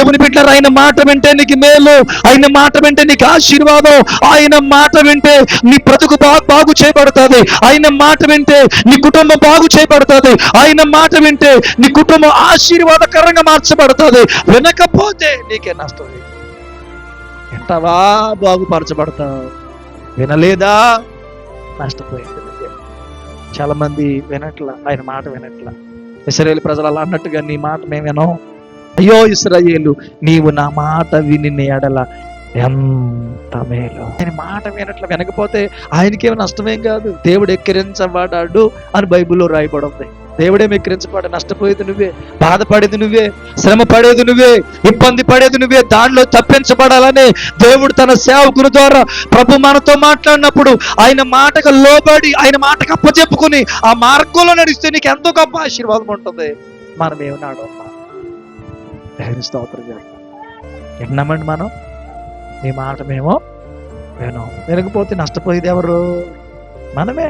దేవుని బిడ్డలారా, ఆయన మాట వింటే నీకు మేలు, ఆయన మాట వింటే నీకు ఆశీర్వాదం, ఆయన మాట వింటే నీ బ్రతుకు బాగు చేయబడుతుంది, ఆయన మాట వింటే నీ కుటుంబం బాగు చేయబడుతుంది, ఆయన మాట వింటే నీ కుటుంబం ఆశీర్వాదకరంగా మార్చబడుతుంది. వినకపోతే నీకే నష్టం. వింటావా బాగుపరచబడతావు, వినలేదా నష్టపోయింది. చాలా మంది వినట్లా, ఆయన మాట వినట్లా. ఇశ్రాయేలు ప్రజలు అలా అన్నట్టుగా నీ మాట మేము వినం. అయ్యో ఇశ్రాయేలు, నీవు నా మాట విని ఎడల ఎంత మేలు. ఆయన మాట వినట్లా, వినకపోతే ఆయనకేమి నష్టమేం కాదు. దేవుడు ఎక్కిరించబడ్డాడు అని బైబిల్లో రాయబడి ఉంది. దేవుడేమి ఎక్కిరించబడ్డా, నష్టపోయేది నువ్వే, బాధపడేది నువ్వే, శ్రమ పడేది నువ్వే, ఇబ్బంది పడేది నువ్వే. దానిలో తప్పించబడాలని దేవుడు తన సేవకుని ద్వారా ప్రభు మనతో మాట్లాడినప్పుడు ఆయన మాటకు లోబడి, ఆయన మాటకు అప్పచెప్పుకుని ఆ మార్గంలో నడిస్తే నీకు ఎంతో గొప్ప ఆశీర్వాదం ఉంటుంది. మనం ఏమన్నాడు దేవుని స్తోత్రం చేస్తాం. విన్నామండి మనం, నీ మాట మేము వినం. వినకపోతే నష్టపోయేది ఎవరు? మనమే.